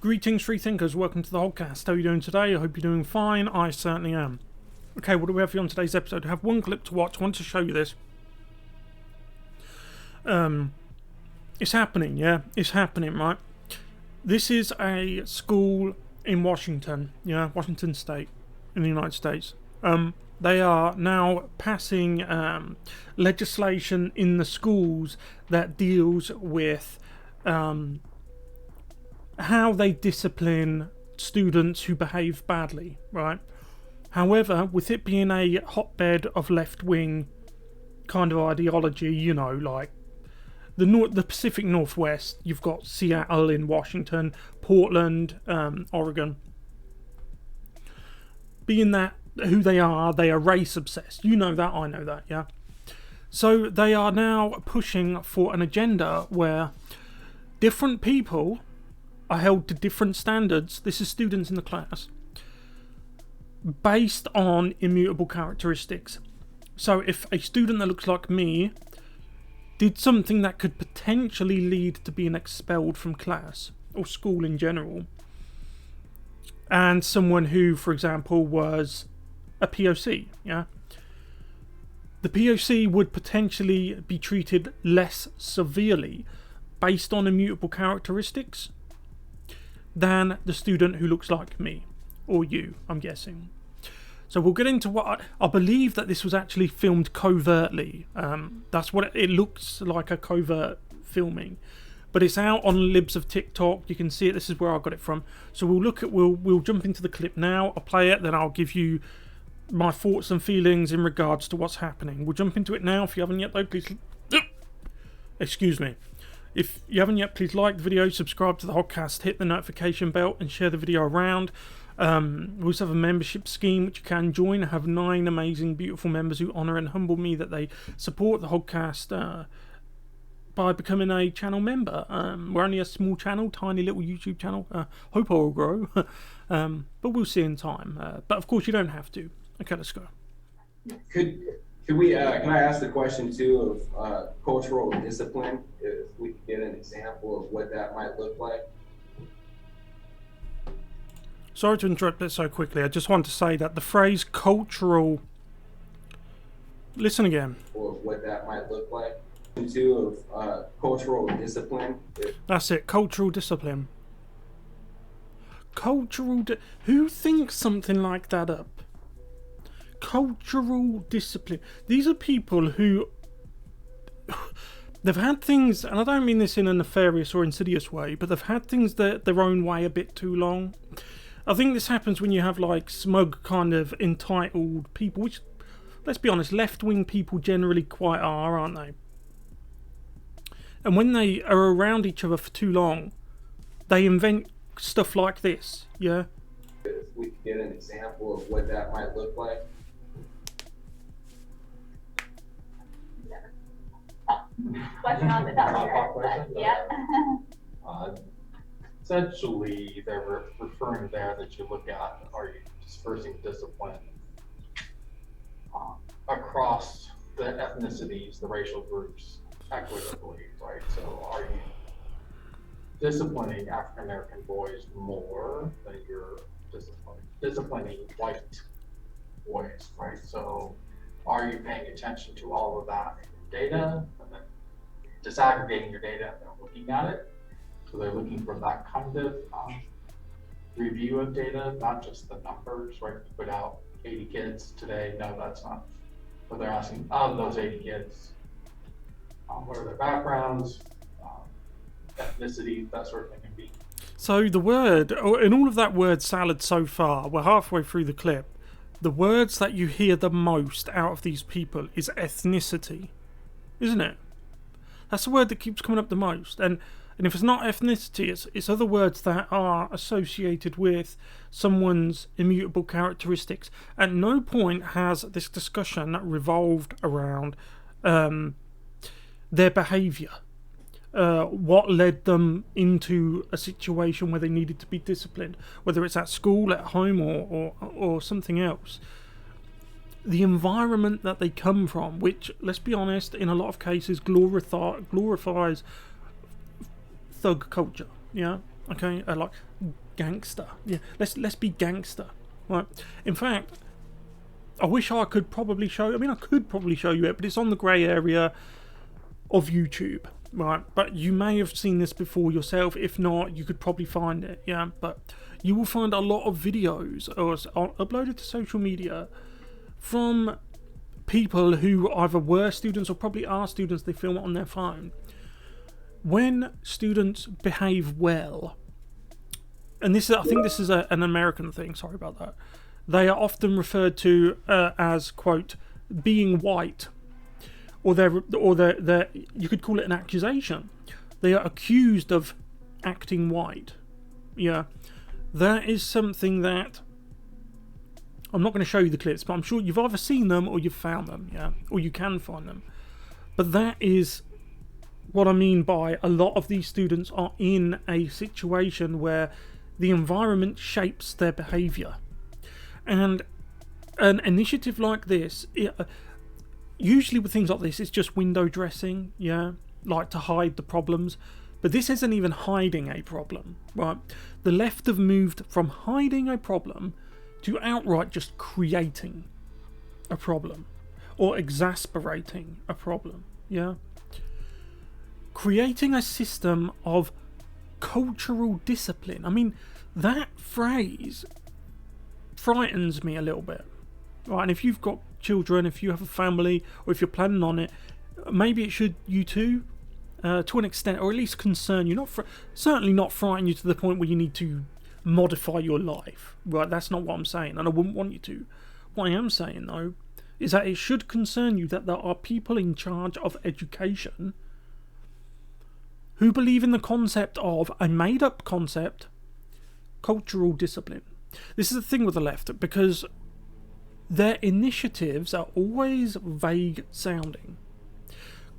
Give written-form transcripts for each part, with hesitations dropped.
Greetings, free thinkers. Welcome to the Hoggcast. How are you doing today? I hope you're doing fine. I certainly am. Okay, what do we have for you on today's episode? I have one clip to watch. I want to show you this. It's happening, yeah? It's happening, right? This is a school in Washington, yeah? Washington State in the United States. They are now passing legislation in the schools that deals with how they discipline students who behave badly, right? However, with it being a hotbed of left-wing kind of ideology, you know, like the Pacific Northwest, you've got Seattle in Washington, Portland, Oregon. Being that who they are race obsessed. You know that, I know that, yeah? So they are now pushing for an agenda where different people are held to different standards. This is students in the class, based on immutable characteristics. So if a student that looks like me did something that could potentially lead to being expelled from class or school in general, and someone who, for example, was a POC, yeah, the POC would potentially be treated less severely based on immutable characteristics than the student who looks like me or you, I'm guessing. So we'll get into what I believe that this was actually filmed covertly. That's what it looks like, a covert filming, but it's out on libs of TikTok. You can see it. This is where I got it from. So we'll jump into the clip now. I'll play it, then I'll give you my thoughts and feelings in regards to what's happening. We'll jump into it now. If you haven't yet, though, please excuse me. If you haven't yet, please like the video, subscribe to the Hoggcast, hit the notification bell, and share the video around. We also have a membership scheme which you can join. I have 9 amazing, beautiful members who honour and humble me that they support the Hoggcast by becoming a channel member. We're only a small channel, tiny little YouTube channel. Hope I will grow, but we'll see in time. But of course, you don't have to. Okay, let's go. Could we? Can I ask the question too of cultural discipline? If we could get an example of what that might look like. Sorry to interrupt it so quickly. I just want to say that the phrase cultural. Listen again. Or what that might look like. Too of cultural discipline. That's it. Cultural discipline. Who thinks something like that up? Cultural discipline. These are people who they've had things, and I don't mean this in a nefarious or insidious way, but they've had things their own way a bit too long. I think this happens when you have like smug kind of entitled people, which, let's be honest, left-wing people generally quite are, aren't they? And when they are around each other for too long, they invent stuff like this, yeah? If we could get an example of what that might look like. Question on the top. Yeah. Essentially, they're referring there that you look at, are you dispersing discipline across the ethnicities, the racial groups, equitably, right? So are you disciplining African American boys more than you're disciplining white boys, right? So are you paying attention to all of that in your data, and then disaggregating your data and then looking at it? So they're looking for that kind of review of data, not just the numbers, right? You put out 80 kids today. No, that's not what they're asking. Of those 80 kids, what are their backgrounds, ethnicity, that sort of thing can be. So the word, in all of that word salad so far, we're halfway through the clip, the words that you hear the most out of these people is ethnicity, isn't it? That's the word that keeps coming up the most. And if it's not ethnicity, it's other words that are associated with someone's immutable characteristics. At no point has this discussion revolved around their behaviour. What led them into a situation where they needed to be disciplined, whether it's at school, at home, or something else. The environment that they come from, which, let's be honest, in a lot of cases glorifies thug culture, yeah? Okay, like gangster. Yeah, let's be gangster, right? In fact, I wish I could probably show. I mean, I could probably show you it, but it's on the grey area of YouTube, right? But you may have seen this before yourself. If not, you could probably find it. Yeah, but you will find a lot of videos uploaded to social media from people who either were students or probably are students. They film it on their phone. When students behave well, and I think this is an American thing. Sorry about that. They are often referred to as, quote, being white, or they're you could call it an accusation. They are accused of acting white. Yeah, that is something that I'm not going to show you the clips, but I'm sure you've either seen them or you've found them. Yeah, or you can find them. But that is what I mean by a lot of these students are in a situation where the environment shapes their behaviour. And an initiative like this, usually with things like this, it's just window dressing, yeah, like to hide the problems. But this isn't even hiding a problem, right? The left have moved from hiding a problem to outright just creating a problem or exasperating a problem, yeah? Creating a system of cultural discipline. I mean, that phrase frightens me a little bit, right? And if you've got children, if you have a family, or if you're planning on it, maybe it should you too, to an extent, or at least concern you. Certainly not frighten you to the point where you need to modify your life, right? That's not what I'm saying, and I wouldn't want you to. What I am saying though is that it should concern you that there are people in charge of education who believe in the concept of a made-up concept, cultural discipline. This is the thing with the left, because their initiatives are always vague sounding.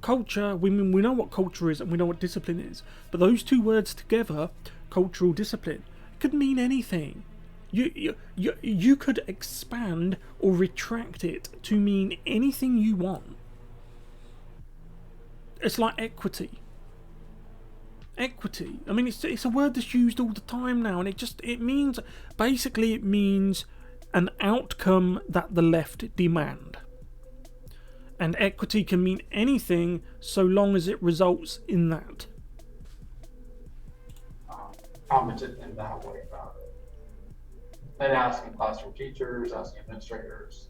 Culture, we know what culture is and we know what discipline is, but those two words together, cultural discipline, could mean anything. You could expand or retract it to mean anything you want. It's like equity. Equity. I mean, it's a word that's used all the time now, and it means an outcome that the left demand. And equity can mean anything so long as it results in that. Commented in that way about it. And asking classroom teachers, asking administrators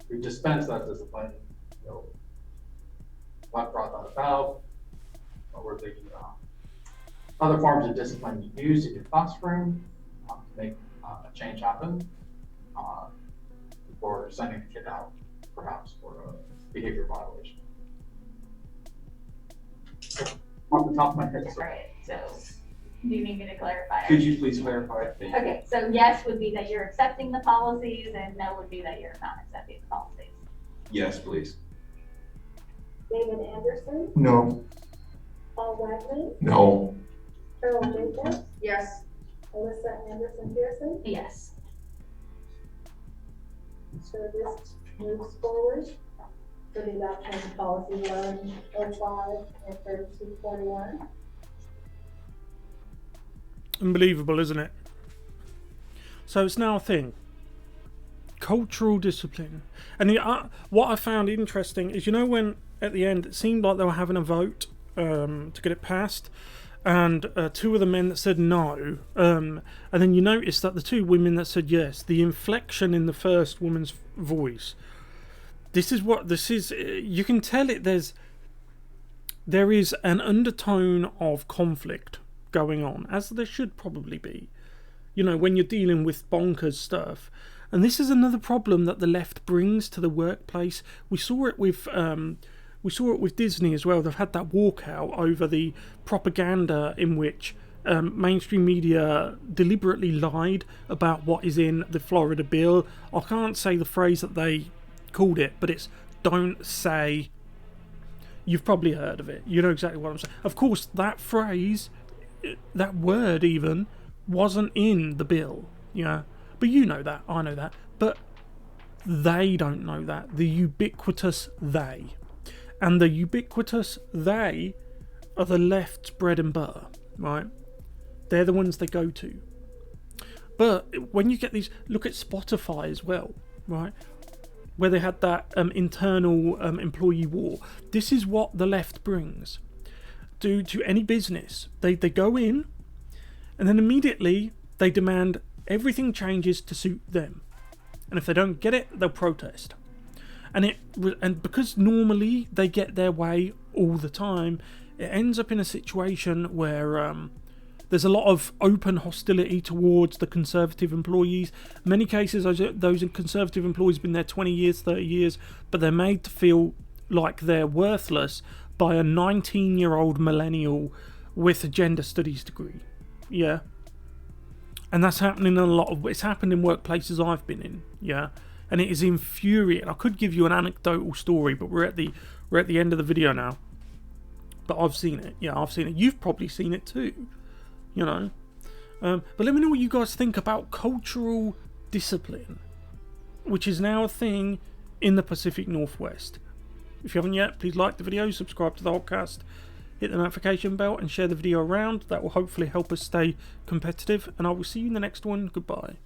who dispense that discipline, what brought that about, what were the other forms of discipline you use in your classroom to make a change happen before sending the kid out, perhaps, for a behavior violation. Off the top of my head. All right, so do you need me to clarify? Could you please clarify? Okay, so yes would be that you're accepting the policies, and no would be that you're not accepting the policies. Yes, please. David Anderson, No. Paul Wagner, No. Carol Jacobs, Yes. Alyssa Anderson Pearson. Yes. So this moves forward for the adoption of policy 1105 and 3241. Unbelievable, isn't it? So it's now a thing. Cultural discipline. And what I found interesting is, when at the end it seemed like they were having a vote to get it passed, and two of the men that said no, and then you notice that the two women that said yes, the inflection in the first woman's voice, this is you can tell it there is an undertone of conflict going on, as there should probably be, when you're dealing with bonkers stuff. And this is another problem that the left brings to the workplace. We saw it with Disney as well. They've had that walkout over the propaganda in which mainstream media deliberately lied about what is in the Florida bill. I can't say the phrase that they called it, but it's "don't say." You've probably heard of it. You know exactly what I'm saying. Of course, that phrase, that word even, wasn't in the bill. But you know that, I know that. But they don't know that. The ubiquitous they. And the ubiquitous they are the left's bread and butter, right? They're the ones they go to. But when you get these, look at Spotify as well, right? Where they had that internal employee war. This is what the left brings to any business. They go in, and then immediately they demand everything changes to suit them. And if they don't get it, they'll protest. And because normally they get their way all the time, it ends up in a situation where there's a lot of open hostility towards the Conservative employees. In many cases, those Conservative employees have been there 20 years, 30 years, but they're made to feel like they're worthless by a 19-year-old millennial with a gender studies degree. Yeah. And that's happening it's happened in workplaces I've been in. Yeah. And it is infuriating. I could give you an anecdotal story, but we're at the end of the video now. But I've seen it. Yeah, I've seen it. You've probably seen it too. You know. But let me know what you guys think about cultural discipline, which is now a thing in the Pacific Northwest. If you haven't yet, please like the video, subscribe to the Hoggcast, hit the notification bell, and share the video around. That will hopefully help us stay competitive. And I will see you in the next one. Goodbye.